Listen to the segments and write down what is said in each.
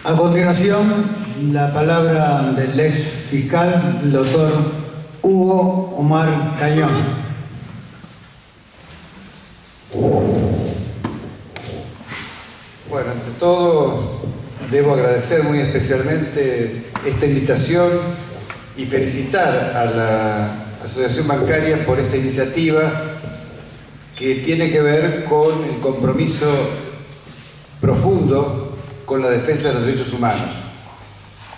A continuación, la palabra del ex fiscal, el doctor Hugo Omar Cañón. Bueno, ante todo, debo agradecer muy especialmente esta invitación y felicitar a la Asociación Bancaria por esta iniciativa que tiene que ver con el compromiso profundo con la defensa de los derechos humanos.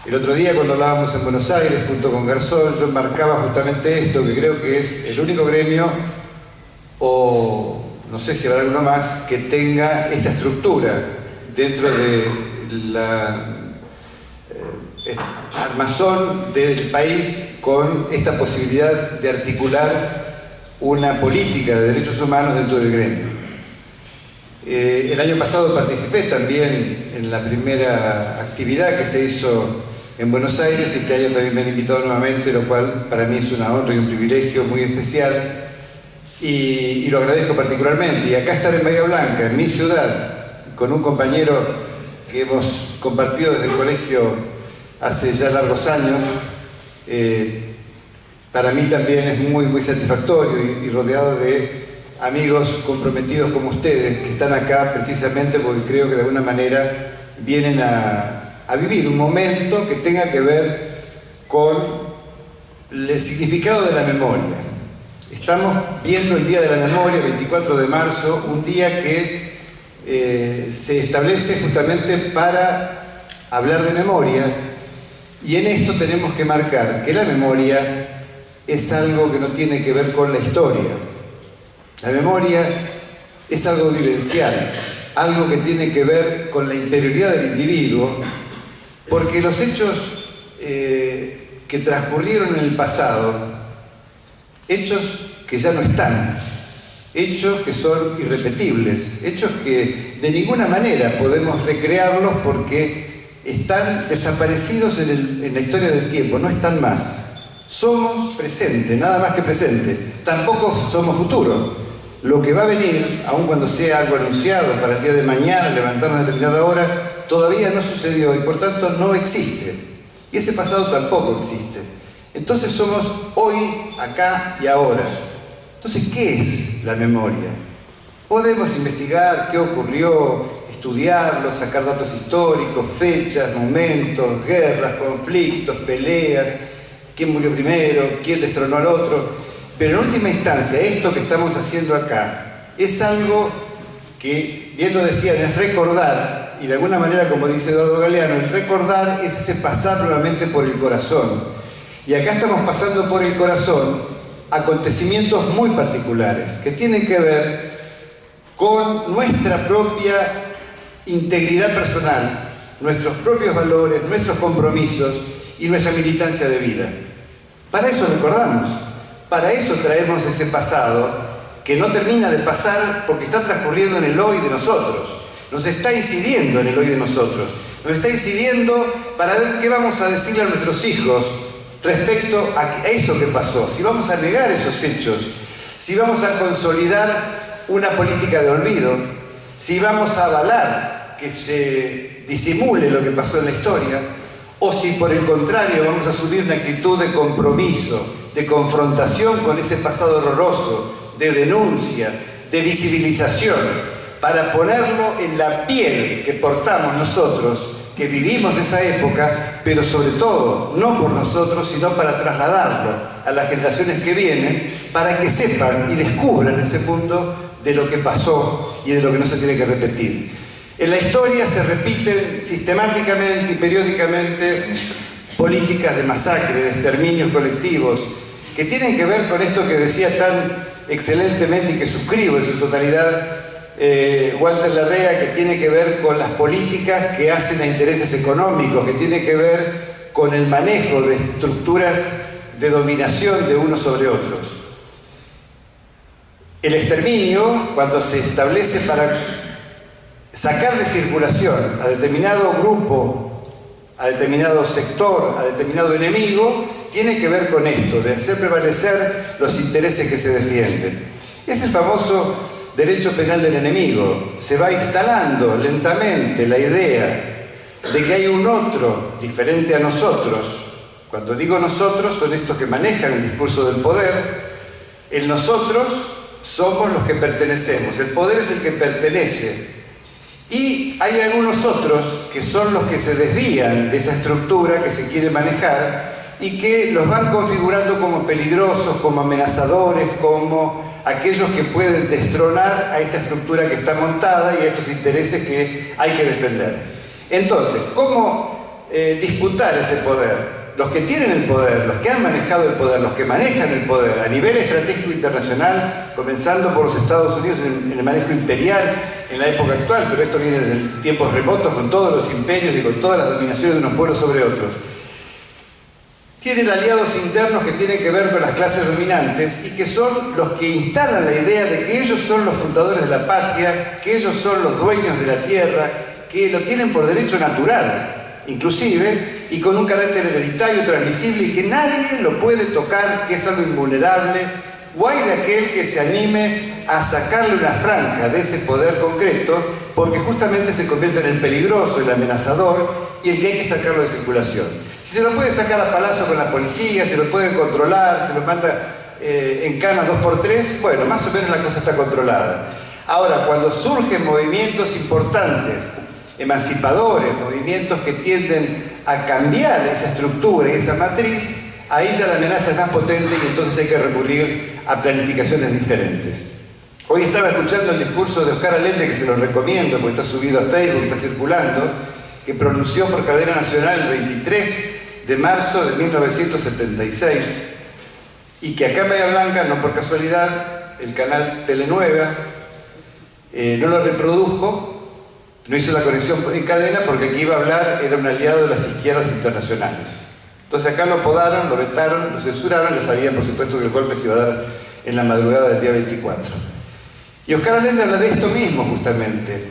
El otro día, cuando hablábamos en Buenos Aires junto con Garzón, yo marcaba justamente esto, que creo que es el único gremio, o no sé si habrá alguno más, que tenga esta estructura dentro de la armazón del país, con esta posibilidad de articular una política de derechos humanos dentro del gremio. El año pasado participé también en la primera actividad que se hizo en Buenos Aires. Este año también me han invitado nuevamente, lo cual para mí es una honra y un privilegio muy especial, y lo agradezco particularmente. Y acá estar en Bahía Blanca, en mi ciudad, con un compañero que hemos compartido desde el colegio hace ya largos años, para mí también es muy satisfactorio, y rodeado de amigos comprometidos como ustedes, que están acá precisamente porque creo que de alguna manera vienen a vivir un momento que tenga que ver con el significado de la memoria. Estamos viendo el Día de la Memoria, 24 de marzo, un día que se establece justamente para hablar de memoria, y en esto tenemos que marcar que la memoria es algo que no tiene que ver con la historia. La memoria es algo vivencial, algo que tiene que ver con la interioridad del individuo, porque los hechos que transcurrieron en el pasado, hechos que ya no están, hechos que son irrepetibles, hechos que de ninguna manera podemos recrearlos porque están desaparecidos en la historia del tiempo, no están más. Somos presente, nada más que presente, tampoco somos futuro. Lo que va a venir, aun cuando sea algo anunciado para el día de mañana, levantarnos a determinada hora, todavía no sucedió y por tanto no existe. Y ese pasado tampoco existe. Entonces somos hoy, acá y ahora. Entonces, ¿qué es la memoria? Podemos investigar qué ocurrió, estudiarlo, sacar datos históricos, fechas, momentos, guerras, conflictos, peleas, quién murió primero, quién destronó al otro. Pero en última instancia, esto que estamos haciendo acá es algo que, bien lo decían, es recordar, y de alguna manera, como dice Eduardo Galeano, el recordar es ese pasar nuevamente por el corazón. Y acá estamos pasando por el corazón acontecimientos muy particulares que tienen que ver con nuestra propia integridad personal, nuestros propios valores, nuestros compromisos y nuestra militancia de vida. Para eso recordamos. Para eso traemos ese pasado que no termina de pasar porque está transcurriendo en el hoy de nosotros. Nos está incidiendo en el hoy de nosotros. Nos está incidiendo para ver qué vamos a decirle a nuestros hijos respecto a eso que pasó. Si vamos a negar esos hechos, si vamos a consolidar una política de olvido, si vamos a avalar que se disimule lo que pasó en la historia, o si por el contrario vamos a asumir una actitud de compromiso, de confrontación con ese pasado horroroso, de denuncia, de visibilización, para ponerlo en la piel que portamos nosotros, que vivimos esa época, pero sobre todo, no por nosotros, sino para trasladarlo a las generaciones que vienen, para que sepan y descubran ese punto de lo que pasó y de lo que no se tiene que repetir. En la historia se repiten sistemáticamente y periódicamente políticas de masacre, de exterminios colectivos, que tienen que ver con esto que decía tan excelentemente y que suscribo en su totalidad Walter Larrea, que tiene que ver con las políticas que hacen a intereses económicos, que tiene que ver con el manejo de estructuras de dominación de unos sobre otros. El exterminio, cuando se establece para sacar de circulación a determinado grupo, a determinado sector, a determinado enemigo, tiene que ver con esto, de hacer prevalecer los intereses que se defienden. Es el famoso derecho penal del enemigo. Se va instalando lentamente la idea de que hay un otro diferente a nosotros. Cuando digo nosotros, son estos que manejan el discurso del poder. El nosotros somos los que pertenecemos, el poder es el que pertenece. Y hay algunos otros que son los que se desvían de esa estructura que se quiere manejar y que los van configurando como peligrosos, como amenazadores, como aquellos que pueden destronar a esta estructura que está montada y a estos intereses que hay que defender. Entonces, ¿cómo disputar ese poder? Los que tienen el poder, los que han manejado el poder, los que manejan el poder a nivel estratégico internacional, comenzando por los Estados Unidos en el manejo imperial en la época actual, pero esto viene desde tiempos remotos con todos los imperios y con todas las dominaciones de unos pueblos sobre otros. Tienen aliados internos que tienen que ver con las clases dominantes y que son los que instalan la idea de que ellos son los fundadores de la patria, que ellos son los dueños de la tierra, que lo tienen por derecho natural, inclusive, y con un carácter hereditario, transmisible, y que nadie lo puede tocar, que es algo invulnerable. Guay de aquel que se anime a sacarle una franja de ese poder concreto, porque justamente se convierte en el peligroso, el amenazador, y el que hay que sacarlo de circulación. Si se lo puede sacar a palazo con la policía, se lo pueden controlar, se lo manda en cana 2x3, bueno, más o menos la cosa está controlada. Ahora, cuando surgen movimientos importantes, emancipadores, movimientos que tienden a cambiar esa estructura y esa matriz, ahí ya la amenaza es más potente y entonces hay que recurrir a planificaciones diferentes. Hoy estaba escuchando el discurso de Oscar Allende, que se lo recomiendo porque está subido a Facebook, está circulando, que pronunció por cadena nacional el 23 de marzo de 1976 y que acá en Bahía Blanca, no por casualidad, el canal Telenueva no lo reprodujo. No hizo la conexión en cadena porque aquí iba a hablar, era un aliado de las izquierdas internacionales. Entonces acá lo podaron, lo vetaron, lo censuraron, les sabían por supuesto que el golpe se iba a dar en la madrugada del día 24. Y Oscar Allende habla de esto mismo justamente,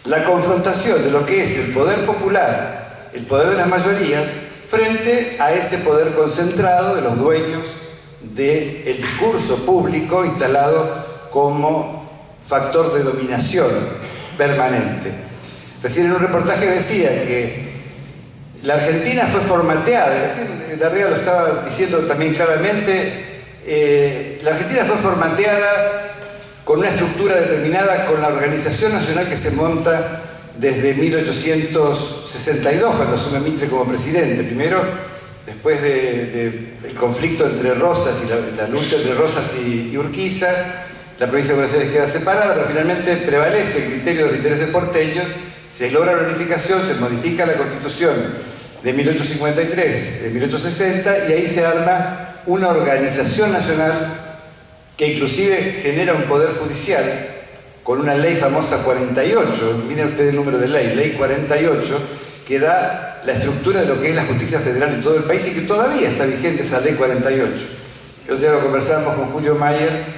la confrontación de lo que es el poder popular, el poder de las mayorías, frente a ese poder concentrado de los dueños del discurso público instalado como factor de dominación permanente. Recién en un reportaje decía que la Argentina fue formateada, recién Larrea lo estaba diciendo también claramente, la Argentina fue formateada con una estructura determinada, con la organización nacional que se monta desde 1862, cuando asume Mitre como presidente. Primero, después del conflicto entre Rosas y la lucha entre Rosas y Urquiza, la provincia de Buenos Aires queda separada, pero finalmente prevalece el criterio de los intereses porteños, se logra la unificación, se modifica la Constitución de 1853, de 1860, y ahí se arma una organización nacional que inclusive genera un poder judicial con una ley famosa 48, miren ustedes el número de ley 48, que da la estructura de lo que es la justicia federal en todo el país y que todavía está vigente esa ley 48. El otro día lo conversábamos con Julio Mayer,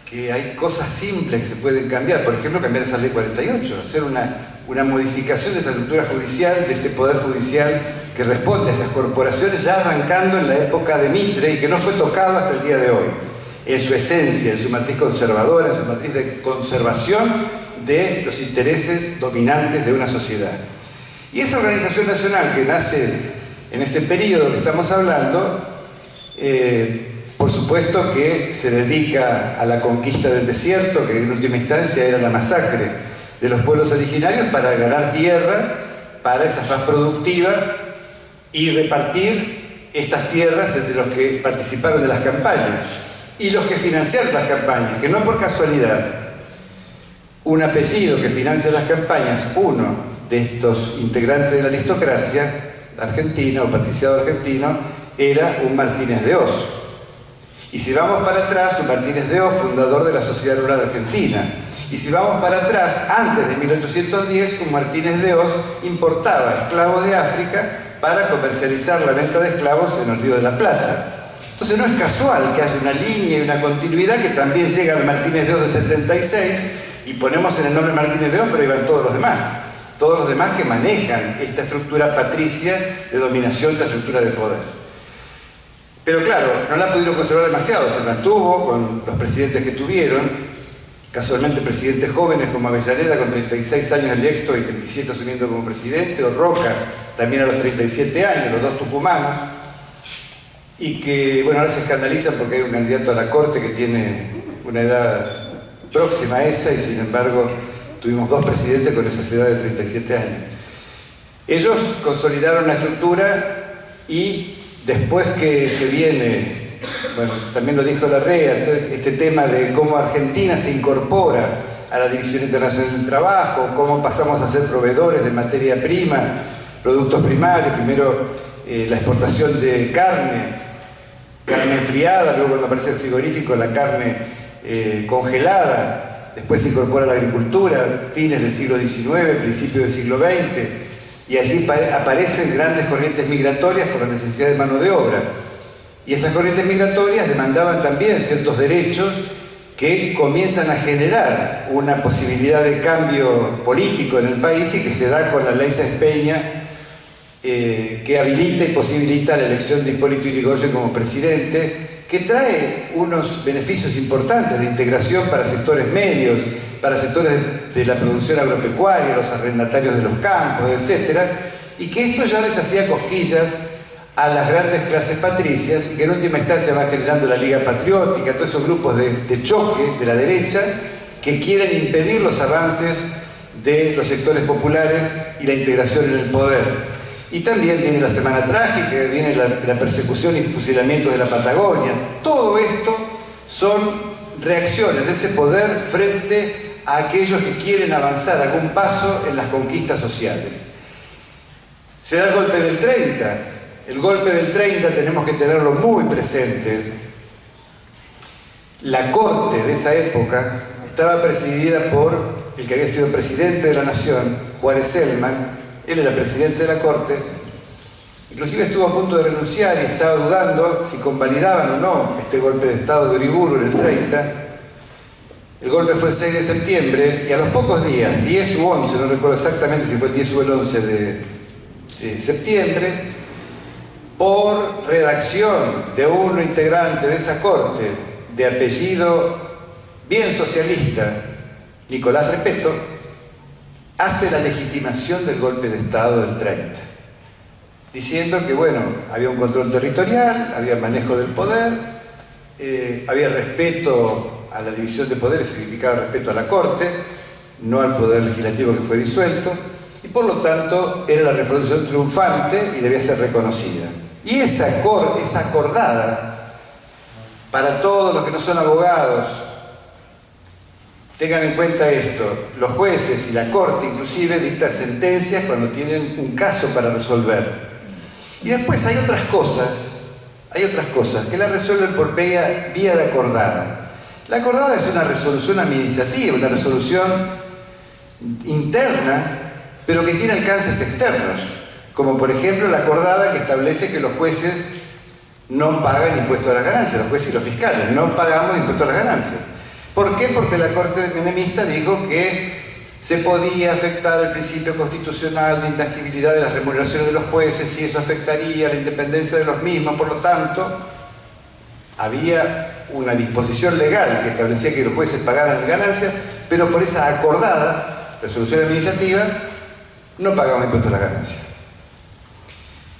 que hay cosas simples que se pueden cambiar, por ejemplo cambiar esa ley 48, hacer una modificación de esta estructura judicial, de este poder judicial que responde a esas corporaciones ya arrancando en la época de Mitre y que no fue tocado hasta el día de hoy, en su esencia, en su matriz conservadora, en su matriz de conservación de los intereses dominantes de una sociedad. Y esa organización nacional que nace en ese periodo que estamos hablando, por supuesto que se dedica a la conquista del desierto, que en última instancia era la masacre de los pueblos originarios para ganar tierra para esa faz productiva y repartir estas tierras entre los que participaron de las campañas y los que financiaron las campañas, que no por casualidad un apellido que financia las campañas, uno de estos integrantes de la aristocracia argentina o patriciado argentino, era un Martínez de Oz. Y si vamos para atrás, un Martínez de Oz, fundador de la Sociedad Rural Argentina. Y si vamos para atrás, antes de 1810, un Martínez de Oz importaba esclavos de África para comercializar la venta de esclavos en el Río de la Plata. Entonces no es casual que haya una línea y una continuidad que también llega al Martínez de Oz de 76 y ponemos en el nombre Martínez de Oz, pero ahí van todos los demás que manejan esta estructura patricia de dominación, esta estructura de poder. Pero claro, no la pudieron conservar demasiado, se mantuvo con los presidentes que tuvieron casualmente presidentes jóvenes como Avellaneda con 36 años electo y 37 asumiendo como presidente, o Roca también a los 37 años, los dos tucumanos, y que, bueno, ahora se escandalizan porque hay un candidato a la Corte que tiene una edad próxima a esa y sin embargo tuvimos dos presidentes con esas edades de 37 años. Ellos consolidaron la estructura y después que se viene, bueno, también lo dijo Larrea, este tema de cómo Argentina se incorpora a la División Internacional del Trabajo, cómo pasamos a ser proveedores de materia prima, productos primarios, primero la exportación de carne enfriada, luego cuando aparece el frigorífico la carne congelada, después se incorpora la agricultura, fines del siglo XIX, principios del siglo XX, y allí aparecen grandes corrientes migratorias por la necesidad de mano de obra. Y esas corrientes migratorias demandaban también ciertos derechos que comienzan a generar una posibilidad de cambio político en el país y que se da con la ley Sáenz Peña, que habilita y posibilita la elección de Hipólito Yrigoyen como presidente, que trae unos beneficios importantes de integración para sectores medios, para sectores de la producción agropecuaria, los arrendatarios de los campos, etc. Y que esto ya les hacía cosquillas a las grandes clases patricias y que en última instancia va generando la Liga Patriótica, todos esos grupos de choque de la derecha que quieren impedir los avances de los sectores populares y la integración en el poder. Y también viene la Semana Trágica, viene la persecución y fusilamiento de la Patagonia. Todo esto son reacciones de ese poder frente a aquellos que quieren avanzar algún paso en las conquistas sociales. Se da el golpe del 30. El golpe del 30 tenemos que tenerlo muy presente. La corte de esa época estaba presidida por el que había sido presidente de la Nación, Juárez Celman. Él era presidente de la Corte, inclusive estuvo a punto de renunciar y estaba dudando si convalidaban o no este golpe de Estado de Uriburu en el 30. El golpe fue el 6 de septiembre y a los pocos días, 10 u 11, no recuerdo exactamente si fue el 10 o el 11 de septiembre, por redacción de un integrante de esa Corte, de apellido bien socialista, Nicolás Repetto, hace la legitimación del golpe de Estado del 30, diciendo que, bueno, había un control territorial, había manejo del poder, había respeto a la división de poderes, significaba respeto a la Corte, no al poder legislativo que fue disuelto, y por lo tanto era la revolución triunfante y debía ser reconocida. Y esa acordada, para todos los que no son abogados, tengan en cuenta esto, los jueces y la Corte inclusive dictan sentencias cuando tienen un caso para resolver. Y después hay otras cosas que la resuelven por vía de acordada. La acordada es una resolución administrativa, una resolución interna, pero que tiene alcances externos, como por ejemplo la acordada que establece que los jueces no pagan impuesto a las ganancias, los jueces y los fiscales no pagamos impuesto a las ganancias. ¿Por qué? Porque la Corte menemista dijo que se podía afectar el principio constitucional de intangibilidad de las remuneraciones de los jueces y eso afectaría la independencia de los mismos. Por lo tanto, había una disposición legal que establecía que los jueces pagaran ganancias, pero por esa acordada resolución administrativa no pagamos impuestos a las ganancias.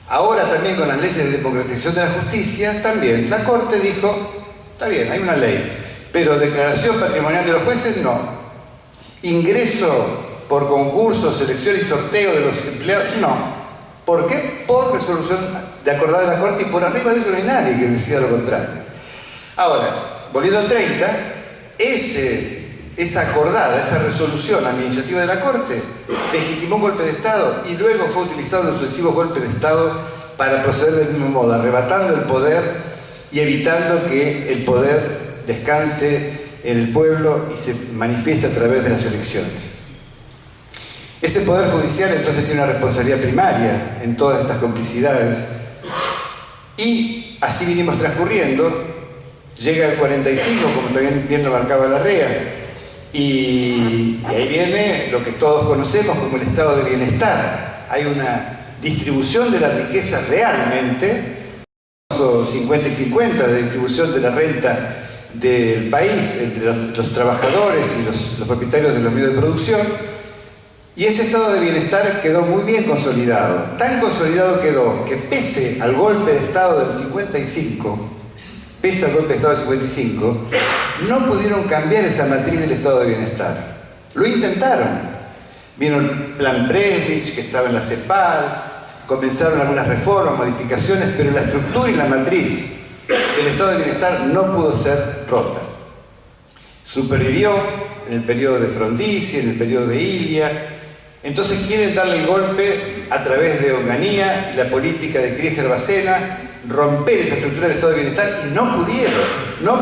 Ahora también con las leyes de democratización de la justicia, también la Corte dijo, está bien, hay una ley, pero declaración patrimonial de los jueces, no. Ingreso por concurso, selección y sorteo de los empleados, no. ¿Por qué? Por resolución de acordada de la Corte y por arriba de eso no hay nadie que decida lo contrario. Ahora, volviendo al 30, esa acordada, esa resolución administrativa de la Corte legitimó un golpe de Estado y luego fue utilizado en sucesivos golpes de Estado para proceder del mismo modo, arrebatando el poder y evitando que el poder descanse en el pueblo y se manifieste a través de las elecciones. Ese poder judicial entonces tiene una responsabilidad primaria en todas estas complicidades y así vinimos transcurriendo. Llega el 45, como también bien lo marcaba Larrea, y ahí viene lo que todos conocemos como el estado de bienestar. Hay una distribución de la riqueza realmente, 50 y 50 de distribución de la renta del país, entre los trabajadores y los propietarios de los medios de producción, y ese estado de bienestar quedó muy bien consolidado. Tan consolidado quedó que pese al golpe de Estado del 55, no pudieron cambiar esa matriz del estado de bienestar. Lo intentaron. Vino el plan Presbich, que estaba en la CEPAL, comenzaron algunas reformas, modificaciones, pero la estructura y la matriz del estado de bienestar no pudo ser rota. Supervivió en el periodo de Frondizi, en el periodo de Ilia. Entonces quieren darle el golpe a través de Onganía y la política de Krieger-Bacena, romper esa estructura del estado de bienestar, y no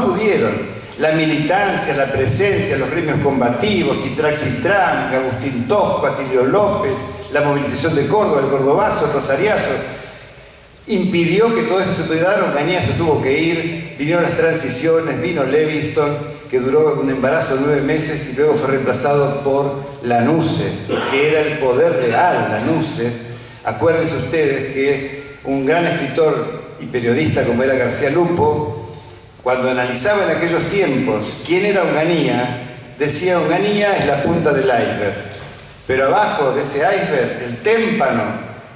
pudieron. La militancia, la presencia, los gremios combativos, Itrax Tram, Agustín Tosco, Atilio López, la movilización de Córdoba, el cordobazo, el rosariazo, impidió que todo eso se pudiera dar. Onganía se tuvo que ir, vinieron las transiciones, vino Leviston, que duró un embarazo de 9 meses y luego fue reemplazado por Lanusse, que era el poder real, Lanusse. Acuérdense ustedes que un gran escritor y periodista como era García Lupo, cuando analizaba en aquellos tiempos quién era Onganía, decía: Onganía es la punta del iceberg, pero abajo de ese iceberg, el témpano,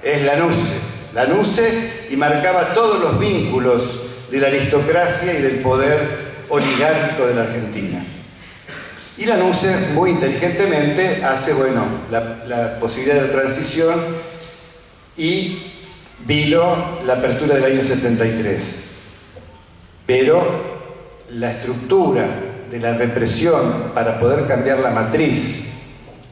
es Lanusse, y marcaba todos los vínculos de la aristocracia y del poder oligárquico de la Argentina. Y Lanusse, muy inteligentemente, hace, la posibilidad de transición, y vino la apertura del año 73. Pero la estructura de la represión para poder cambiar la matriz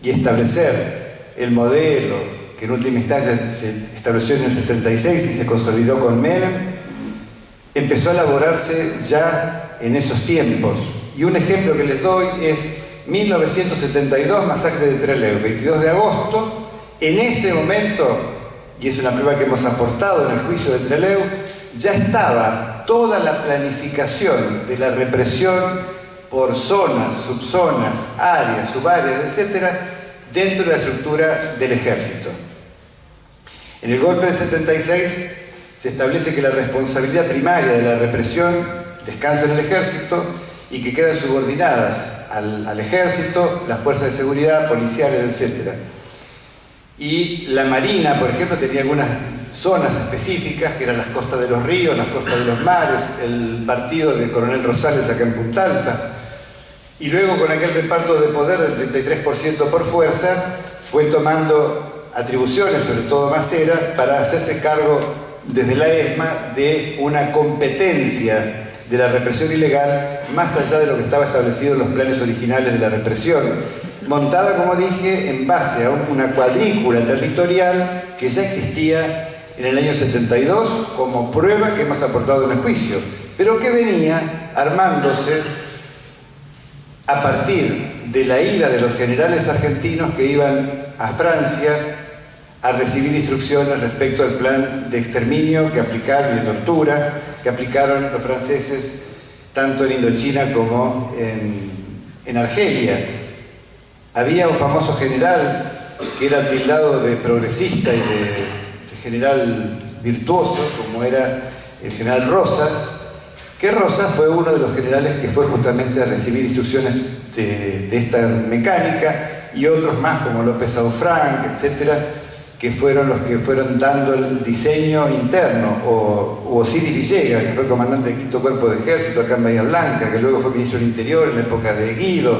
y establecer el modelo que en última instancia se estableció en el 76 y se consolidó con Menem, empezó a elaborarse ya en esos tiempos. Y un ejemplo que les doy es 1972, masacre de Trelew, 22 de agosto. En ese momento, y es una prueba que hemos aportado en el juicio de Trelew, ya estaba toda la planificación de la represión por zonas, subzonas, áreas, subáreas, etcétera, dentro de la estructura del ejército. En el golpe del 76 se establece que la responsabilidad primaria de la represión descansa en el ejército y que quedan subordinadas al ejército las fuerzas de seguridad, policiales, etcétera. Y la Marina, por ejemplo, tenía algunas zonas específicas, que eran las costas de los ríos, las costas de los mares, el partido de Coronel Rosales acá en Punta Alta. Y luego, con aquel reparto de poder del 33% por fuerza, fue tomando atribuciones, sobre todo Macera, para hacerse cargo desde la ESMA de una competencia de la represión ilegal, más allá de lo que estaba establecido en los planes originales de la represión, montada, como dije, en base a una cuadrícula territorial que ya existía en el año 72 como prueba que hemos aportado en el juicio, pero que venía armándose a partir de la ida de los generales argentinos que iban a Francia a recibir instrucciones respecto al plan de exterminio que aplicaron, y de tortura que aplicaron los franceses tanto en Indochina como en Argelia. Había un famoso general que era tildado de progresista y de general virtuoso, como era el general Rosas, que Rosas fue uno de los generales que fue justamente a recibir instrucciones de esta mecánica, y otros más como López Aufranc, etcétera, que fueron los que fueron dando el diseño interno, o Osiris Villegas, que fue comandante del 5º Cuerpo de Ejército acá en Bahía Blanca, que luego fue ministro del Interior en la época de Guido,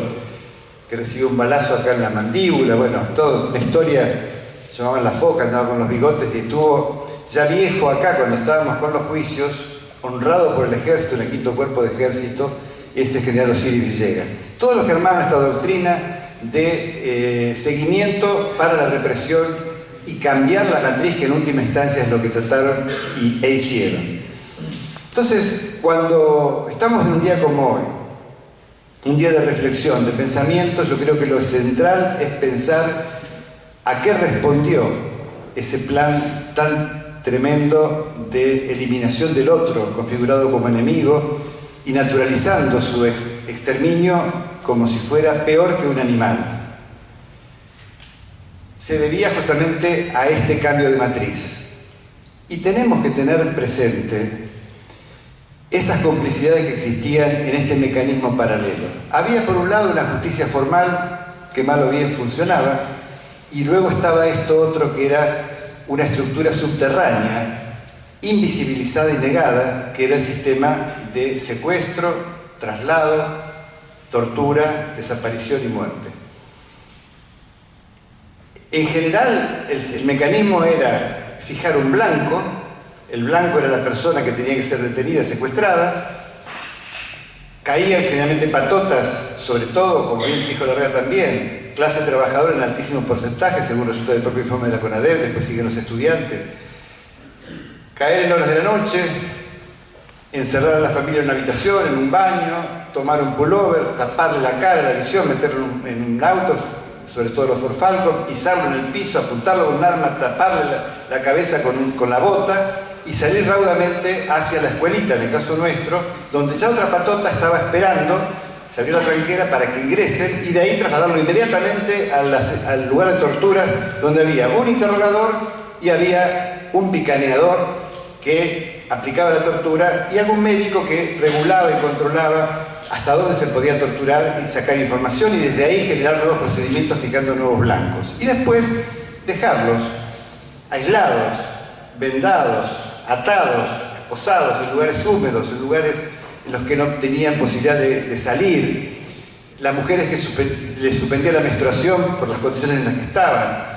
que recibió un balazo acá en la mandíbula, toda la historia, llamaban La Foca, andaba con los bigotes, y estuvo ya viejo acá cuando estábamos con los juicios, honrado por el ejército en el 5º Cuerpo de Ejército, ese general Osiris Villegas. Todos los que armaban esta doctrina de seguimiento para la represión y cambiar la matriz, que en última instancia es lo que trataron e hicieron. Entonces, cuando estamos en un día como hoy, un día de reflexión, de pensamiento, yo creo que lo central es pensar a qué respondió ese plan tan tremendo de eliminación del otro, configurado como enemigo, y naturalizando su exterminio como si fuera peor que un animal. Se debía justamente a este cambio de matriz. Y tenemos que tener presente esas complicidades que existían en este mecanismo paralelo. Había por un lado una justicia formal que mal o bien funcionaba, y luego estaba esto otro que era una estructura subterránea, invisibilizada y negada, que era el sistema de secuestro, traslado, tortura, desaparición y muerte. En general, el mecanismo era fijar un blanco. El blanco era la persona que tenía que ser detenida, secuestrada. Caían generalmente patotas, sobre todo, como bien dijo Larrea también, clase trabajadora en altísimos porcentajes, según resulta del propio informe de la CONADEP, después siguen los estudiantes. Caer en horas de la noche, encerrar a la familia en una habitación, en un baño, tomar un pullover, taparle la cara, la visión, meterlo en un auto, sobre todo los Ford Falcon, pisarlo en el piso, apuntarlo con un arma, taparle la cabeza con la bota y salir raudamente hacia la escuelita, en el caso nuestro, donde ya otra patota estaba esperando, se abrió la tranquera para que ingresen y de ahí trasladarlo inmediatamente al lugar de torturas, donde había un interrogador y había un picaneador que aplicaba la tortura y algún médico que regulaba y controlaba hasta dónde se podía torturar y sacar información, y desde ahí generar nuevos procedimientos fijando nuevos blancos. Y después dejarlos aislados, vendados, atados, esposados en lugares húmedos, en lugares en los que no tenían posibilidad de salir. Las mujeres que les suspendía la menstruación por las condiciones en las que estaban.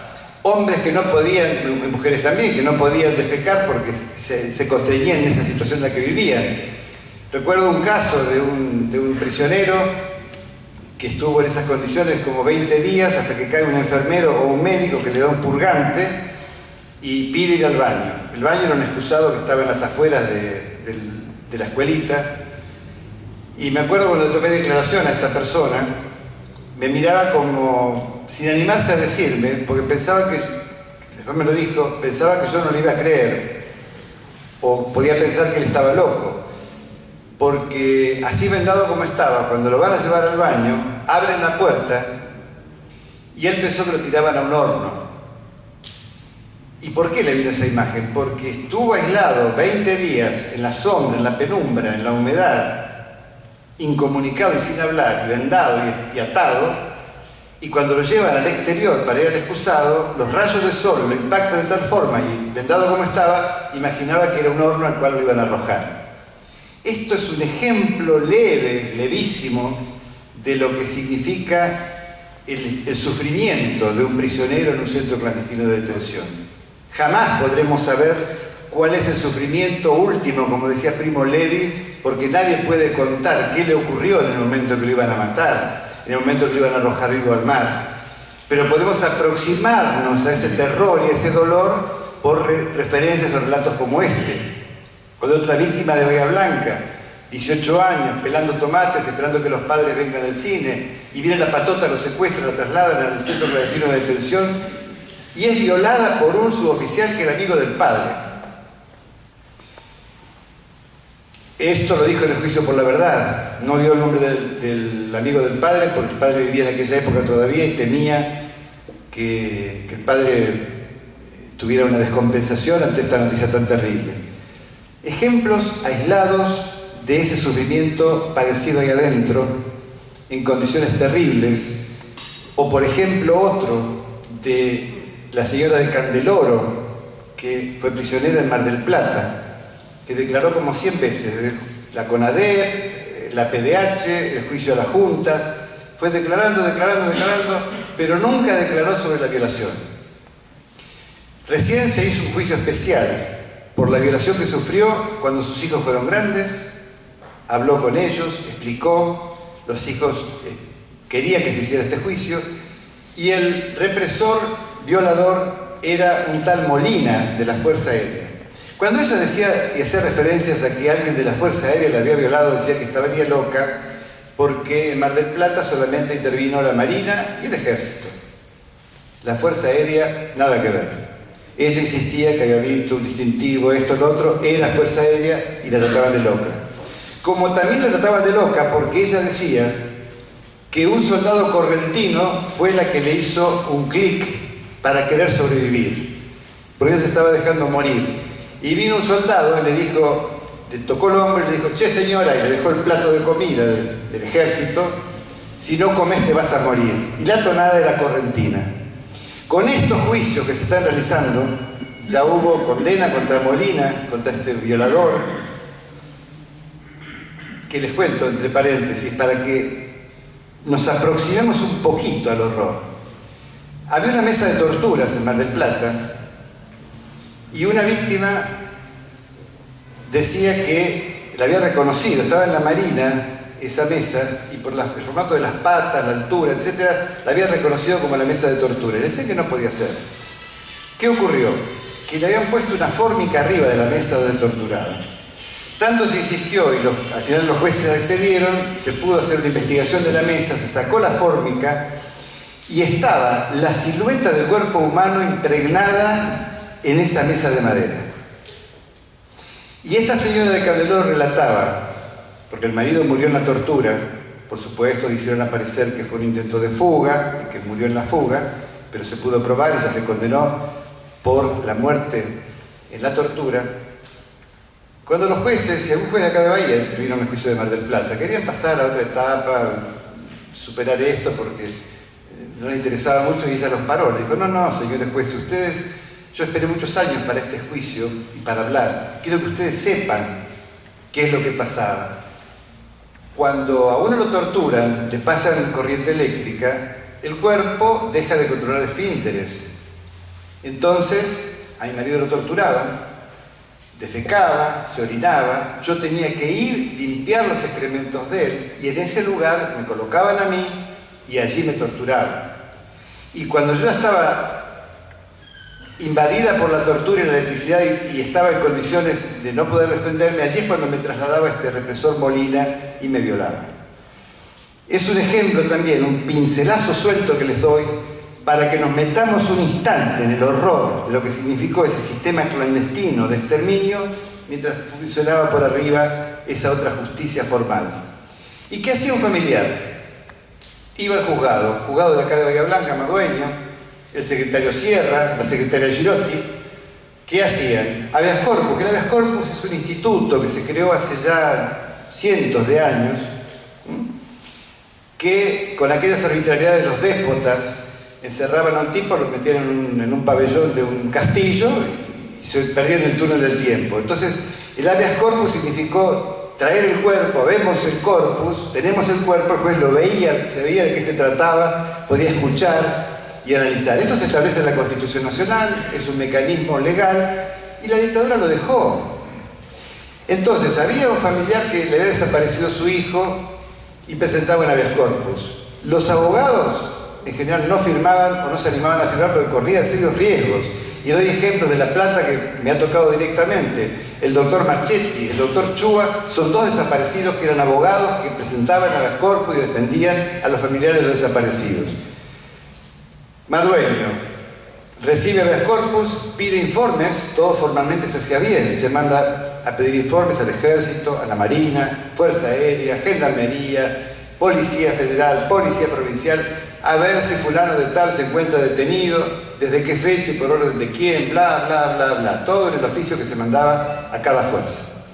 Hombres que no podían, mujeres también, que no podían defecar porque se constreñían en esa situación en la que vivían. Recuerdo un caso de un prisionero que estuvo en esas condiciones como 20 días hasta que cae un enfermero o un médico que le da un purgante y pide ir al baño. El baño era un excusado que estaba en las afueras de la escuelita, y me acuerdo cuando le tomé declaración a esta persona, me miraba como sin animarse a decirme, porque pensaba que, después me lo dijo, pensaba que yo no le iba a creer, o podía pensar que él estaba loco. Porque así vendado como estaba, cuando lo van a llevar al baño, abren la puerta y él pensó que lo tiraban a un horno. ¿Y por qué le vino esa imagen? Porque estuvo aislado 20 días en la sombra, en la penumbra, en la humedad, incomunicado y sin hablar, y vendado y atado, y cuando lo llevan al exterior para ir al excusado, los rayos del sol lo impactan de tal forma, y vendado como estaba, imaginaba que era un horno al cual lo iban a arrojar. Esto es un ejemplo leve, levísimo, de lo que significa el sufrimiento de un prisionero en un centro clandestino de detención. Jamás podremos saber cuál es el sufrimiento último, como decía Primo Levi, porque nadie puede contar qué le ocurrió en el momento que lo iban a matar, en el momento que lo iban a arrojar vivo al mar. Pero podemos aproximarnos a ese terror y a ese dolor por referencias o relatos como este. O de otra víctima de Bahía Blanca, 18 años, pelando tomates, esperando que los padres vengan del cine, y viene la patota, lo secuestra, la trasladan al centro clandestino de detención, y es violada por un suboficial que era amigo del padre. Esto lo dijo en el juicio por la verdad, no dio el nombre del amigo del padre, porque el padre vivía en aquella época todavía y temía que el padre tuviera una descompensación ante esta noticia tan terrible. Ejemplos aislados de ese sufrimiento padecido ahí adentro, en condiciones terribles, o por ejemplo otro de la señora de Candeloro, que fue prisionera en Mar del Plata, que declaró como 100 veces, la CONADEP, la PDH, el juicio a las juntas, fue declarando, pero nunca declaró sobre la violación. Recién se hizo un juicio especial por la violación que sufrió cuando sus hijos fueron grandes, habló con ellos, explicó, los hijos querían que se hiciera este juicio, y el represor, violador, era un tal Molina de la Fuerza Aérea. Cuando ella decía y hacía referencias a que alguien de la Fuerza Aérea la había violado, decía que estaría loca, porque en Mar del Plata solamente intervino la Marina y el Ejército. La Fuerza Aérea, nada que ver. Ella insistía que había visto un distintivo, esto, lo otro, era Fuerza Aérea y la trataban de loca. Como también la trataban de loca porque ella decía que un soldado correntino fue la que le hizo un clic para querer sobrevivir, porque ella se estaba dejando morir. Y vino un soldado y le dijo, le tocó el hombro y le dijo: che señora, y le dejó el plato de comida del ejército: si no comes te vas a morir. Y la tonada era correntina. Con estos juicios que se están realizando, ya hubo condena contra Molina, contra este violador, que les cuento entre paréntesis para que nos aproximemos un poquito al horror. Había una mesa de torturas en Mar del Plata y una víctima decía que la había reconocido, estaba en la Marina esa mesa, y por el formato de las patas, la altura, etc., la había reconocido como la mesa de tortura. Y le decía que no podía ser. ¿Qué ocurrió? Que le habían puesto una fórmica arriba de la mesa donde torturaba. Tanto se insistió y al final los jueces accedieron, se pudo hacer una investigación de la mesa, se sacó la fórmica y estaba la silueta del cuerpo humano impregnada en esa mesa de madera. Y esta señora de Candeloro relataba, porque el marido murió en la tortura, por supuesto hicieron aparecer que fue un intento de fuga, que murió en la fuga, pero se pudo probar y ya se condenó por la muerte en la tortura. Cuando los jueces, y algún juez de acá de Bahía intervino en el juicio de Mar del Plata, querían pasar a otra etapa, superar esto porque no le interesaba mucho, y ella los paró. Le dijo: no, señores jueces, ustedes, yo esperé muchos años para este juicio y para hablar. Quiero que ustedes sepan qué es lo que pasaba. Cuando a uno lo torturan, le pasan corriente eléctrica, el cuerpo deja de controlar esfínteres. Entonces, a mi marido lo torturaban, defecaba, se orinaba, yo tenía que ir, limpiar los excrementos de él, y en ese lugar me colocaban a mí y allí me torturaban. Y cuando yo estaba invadida por la tortura y la electricidad y estaba en condiciones de no poder defenderme, allí es cuando me trasladaba este represor Molina y me violaba. Es un ejemplo también, un pincelazo suelto que les doy para que nos metamos un instante en el horror de lo que significó ese sistema clandestino de exterminio mientras funcionaba por arriba esa otra justicia formal. ¿Y qué hacía un familiar? Iba al juzgado de acá de Bahía Blanca, Madueño, el secretario Sierra, la secretaria Girotti. ¿Qué hacían? Habeas corpus, que el habeas corpus es un instituto que se creó hace ya cientos de años, que con aquellas arbitrariedades de los déspotas encerraban a un tipo, lo metían en un pabellón de un castillo y se perdían el túnel del tiempo. Entonces, el habeas corpus significó traer el cuerpo, vemos el corpus, tenemos el cuerpo, el juez lo veía, se veía de qué se trataba, podía escuchar y analizar. Esto se establece en la Constitución Nacional, es un mecanismo legal, y la dictadura lo dejó. Entonces, había un familiar que le había desaparecido su hijo y presentaba un habeas corpus. Los abogados, en general, no firmaban o no se animaban a firmar porque corrían serios riesgos. Y doy ejemplos de La Plata que me ha tocado directamente. El doctor Marchetti, el doctor Chúa, son dos desaparecidos que eran abogados que presentaban habeas corpus y defendían a los familiares de los desaparecidos. Madueño recibe habeas corpus, pide informes, todo formalmente se hacía bien, se manda a pedir informes al Ejército, a la Marina, Fuerza Aérea, Gendarmería, Policía Federal, Policía Provincial, a ver si fulano de tal se encuentra detenido, desde qué fecha y por orden de quién, bla, bla, bla, bla, todo en el oficio que se mandaba a cada fuerza.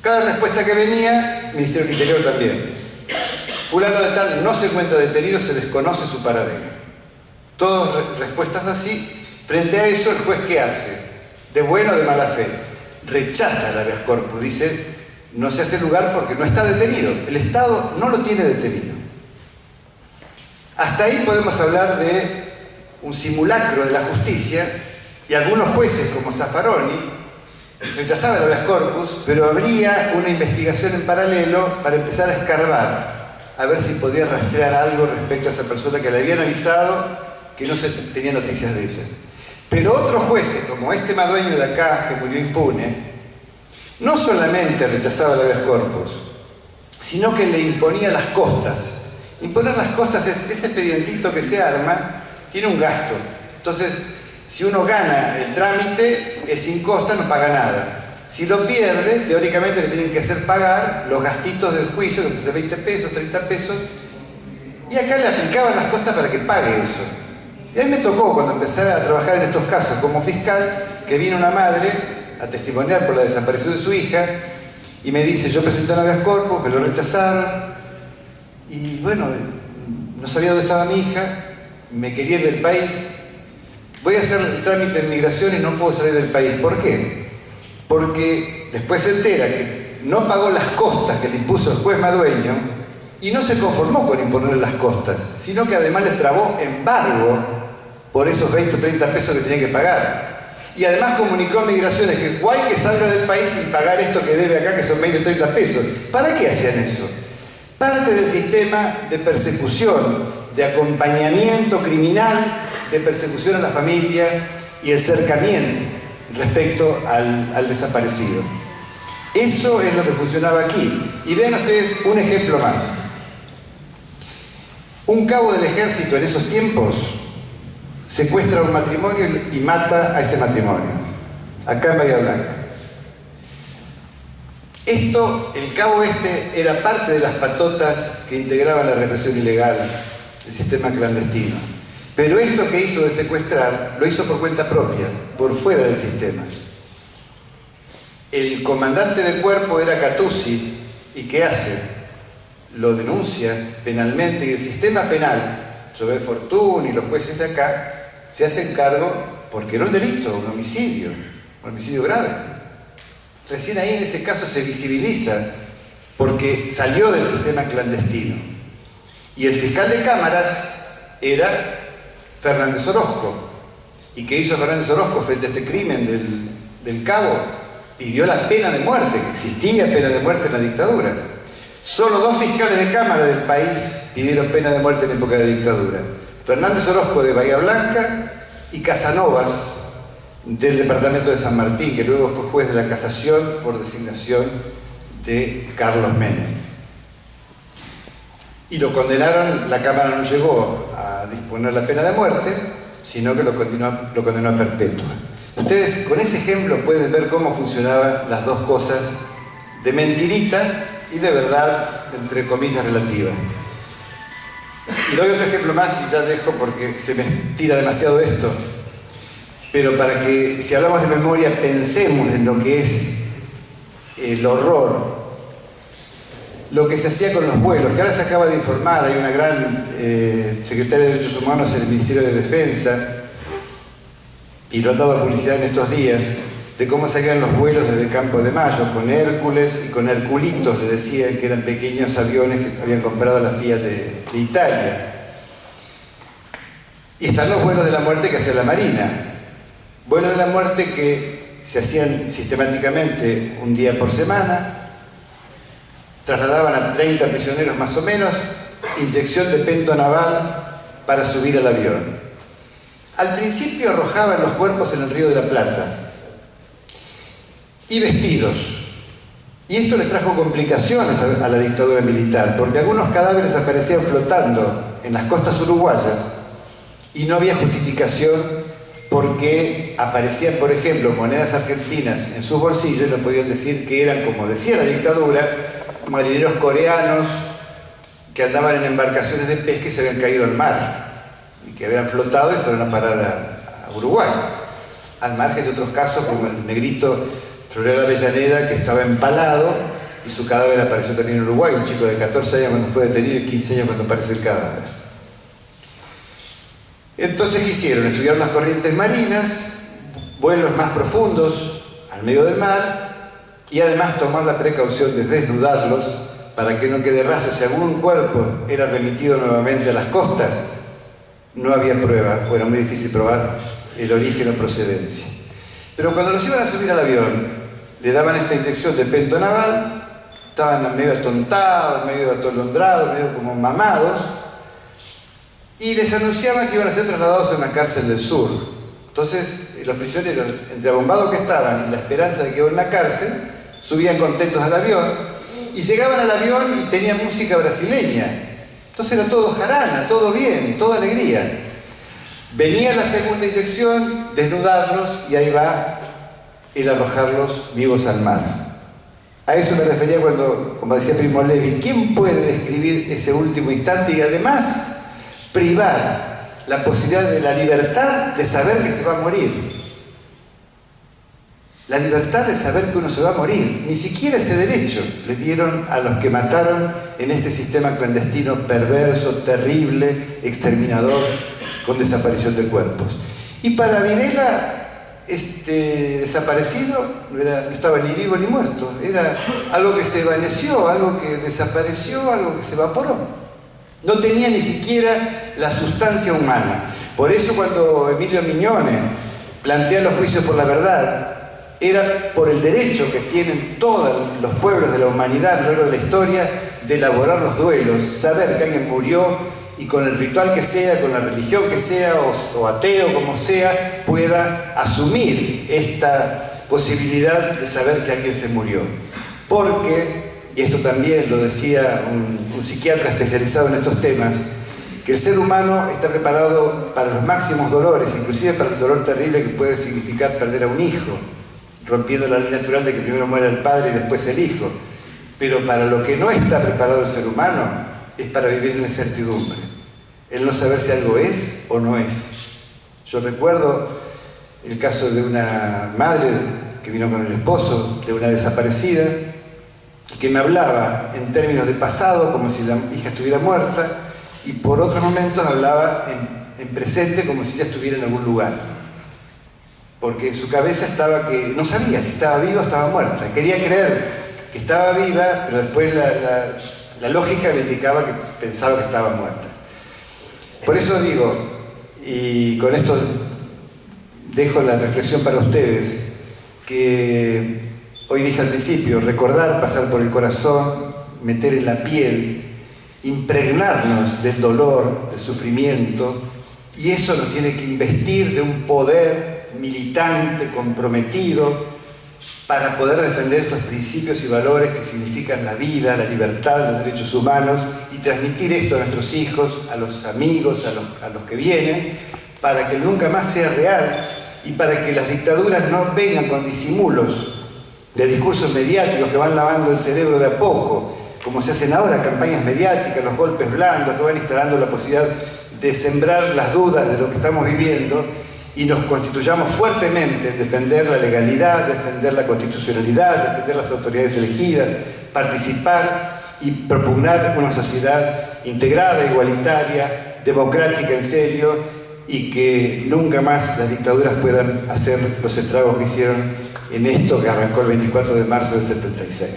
Cada respuesta que venía, Ministerio del Interior también. Fulano de tal no se encuentra detenido, se desconoce su paradero. Todas respuestas así. Frente a eso, el juez, ¿qué hace? De buena o de mala fe, rechaza el habeas corpus, dice: no se hace lugar porque no está detenido, el Estado no lo tiene detenido. Hasta ahí podemos hablar de un simulacro de la justicia, y algunos jueces como Zaffaroni rechazaban el habeas corpus, pero habría una investigación en paralelo para empezar a escarbar, a ver si podía rastrear algo respecto a esa persona que le habían avisado que no se tenía noticias de ella. Pero otros jueces, como este Madueño de acá, que murió impune, no solamente rechazaba el habeas corpus, sino que le imponía las costas. Imponer las costas es ese expedientito que se arma, tiene un gasto. Entonces, si uno gana el trámite, es sin costa, no paga nada. Si lo pierde, teóricamente le tienen que hacer pagar los gastitos del juicio, que puede ser 20 pesos, 30 pesos, y acá le aplicaban las costas para que pague eso. Y a mí me tocó, cuando empecé a trabajar en estos casos como fiscal, que vino una madre a testimoniar por la desaparición de su hija, y me dice, yo presenté un habeas corpus, me lo rechazaron, y bueno, no sabía dónde estaba mi hija, me quería ir del país, voy a hacer el trámite de migración y no puedo salir del país. ¿Por qué? Porque después se entera que no pagó las costas que le impuso el juez Madueño y no se conformó con imponerle las costas, sino que además le trabó embargo por esos 20 o 30 pesos que tenía que pagar. Y además comunicó a Migraciones que guay que salga del país sin pagar esto que debe acá, que son 20 o 30 pesos. ¿Para qué hacían eso? Parte del sistema de persecución, de acompañamiento criminal, de persecución a la familia y el cercamiento respecto al desaparecido. Eso es lo que funcionaba aquí. Y vean ustedes un ejemplo más. Un cabo del ejército en esos tiempos secuestra un matrimonio y mata a ese matrimonio, acá en Bahía Blanca. Esto, el cabo este, era parte de las patotas que integraban la represión ilegal, el sistema clandestino. Pero esto que hizo de secuestrar, lo hizo por cuenta propia, por fuera del sistema. El comandante del cuerpo era Catuzzi, ¿y qué hace? Lo denuncia penalmente, y el sistema penal, Jové Fortuny y los jueces de acá, se hacen cargo porque era un delito, un homicidio grave. Recién ahí en ese caso se visibiliza porque salió del sistema clandestino. Y el fiscal de cámaras era Fernández Orozco. ¿Y qué hizo Fernández Orozco frente a este crimen del cabo? Pidió la pena de muerte, que existía pena de muerte en la dictadura. Solo 2 fiscales de cámara del país pidieron pena de muerte en época de dictadura. Fernández Orozco de Bahía Blanca y Casanovas del departamento de San Martín, que luego fue juez de la casación por designación de Carlos Menem. Y lo condenaron, la Cámara no llegó a disponer la pena de muerte, sino que lo condenó a perpetua. Ustedes con ese ejemplo pueden ver cómo funcionaban las dos cosas de mentirita y de verdad, entre comillas, relativa. Y doy otro ejemplo más y ya dejo porque se me tira demasiado esto. Pero para que, si hablamos de memoria, pensemos en lo que es el horror. Lo que se hacía con los vuelos, que ahora se acaba de informar, hay una gran secretaria de Derechos Humanos en el Ministerio de Defensa, y lo han dado a publicidad en estos días, de cómo salían los vuelos desde Campo de Mayo, con Hércules y con Herculitos, le decían que eran pequeños aviones que habían comprado la Fiat de Italia. Y están los vuelos de la muerte que hacía la Marina. Vuelos de la muerte que se hacían sistemáticamente un día por semana, trasladaban a 30 prisioneros más o menos, inyección de pento naval para subir al avión. Al principio arrojaban los cuerpos en el Río de la Plata, y vestidos. Y esto les trajo complicaciones a la dictadura militar, porque algunos cadáveres aparecían flotando en las costas uruguayas y no había justificación porque aparecían, por ejemplo, monedas argentinas en sus bolsillos y no podían decir que eran, como decía la dictadura, marineros coreanos que andaban en embarcaciones de pesca y se habían caído al mar y que habían flotado y fueron a parar a Uruguay. Al margen de otros casos, como el negrito Florial Avellaneda, que estaba empalado y su cadáver apareció también en Uruguay, un chico de 14 años cuando fue detenido y 15 años cuando aparece el cadáver. Entonces, ¿qué hicieron? Estudiaron las corrientes marinas, vuelos más profundos al medio del mar y además tomar la precaución de desnudarlos para que no quede rastro. Si algún cuerpo era remitido nuevamente a las costas, no había prueba, o era muy difícil probar el origen o procedencia. Pero cuando los iban a subir al avión, le daban esta inyección de pento naval, estaban medio atontados, medio atolondrados, medio como mamados, y les anunciaban que iban a ser trasladados a una cárcel del sur. Entonces, los prisioneros, entre abombados que estaban y la esperanza de que iban a una cárcel, subían contentos al avión, y llegaban al avión y tenían música brasileña. Entonces era todo jarana, todo bien, toda alegría. Venía la segunda inyección, desnudarlos, y ahí va el arrojarlos vivos al mar. A eso me refería cuando, como decía Primo Levi, ¿quién puede describir ese último instante y además privar la posibilidad de la libertad de saber que se va a morir? la libertad de saber que uno se va a morir. Ni siquiera ese derecho le dieron a los que mataron en este sistema clandestino perverso, terrible, exterminador, con desaparición de cuerpos. Y para Videla, este desaparecido no estaba ni vivo ni muerto, era algo que se desvaneció, algo que desapareció, algo que se evaporó. No tenía ni siquiera la sustancia humana. Por eso cuando Emilio Mignone plantea los juicios por la verdad, era por el derecho que tienen todos los pueblos de la humanidad a lo largo de la historia de elaborar los duelos, saber que alguien murió y con el ritual que sea, con la religión que sea, o ateo como sea, pueda asumir esta posibilidad de saber que alguien se murió. Porque, y esto también lo decía un psiquiatra especializado en estos temas, que el ser humano está preparado para los máximos dolores, inclusive para el dolor terrible que puede significar perder a un hijo, rompiendo la ley natural de que primero muera el padre y después el hijo. Pero para lo que no está preparado el ser humano es para vivir en la incertidumbre, el no saber si algo es o no es. Yo recuerdo el caso de una madre que vino con el esposo de una desaparecida, que me hablaba en términos de pasado, como si la hija estuviera muerta, y por otros momentos hablaba en presente, como si ya estuviera en algún lugar. Porque en su cabeza estaba que no sabía si estaba viva o estaba muerta. Quería creer que estaba viva, pero después la lógica le indicaba que pensaba que estaba muerta. Por eso digo, y con esto dejo la reflexión para ustedes, que hoy dije al principio, recordar, pasar por el corazón, meter en la piel, impregnarnos del dolor, del sufrimiento, y eso nos tiene que investir de un poder militante, comprometido, para poder defender estos principios y valores que significan la vida, la libertad, los derechos humanos, y transmitir esto a nuestros hijos, a los amigos, a los que vienen, para que nunca más sea real y para que las dictaduras no vengan con disimulos de discursos mediáticos que van lavando el cerebro de a poco, como se hacen ahora, campañas mediáticas, los golpes blandos, que van instalando la posibilidad de sembrar las dudas de lo que estamos viviendo, y nos constituyamos fuertemente en defender la legalidad, defender la constitucionalidad, defender las autoridades elegidas, participar y propugnar una sociedad integrada, igualitaria, democrática en serio, y que nunca más las dictaduras puedan hacer los estragos que hicieron en esto que arrancó el 24 de marzo del 76.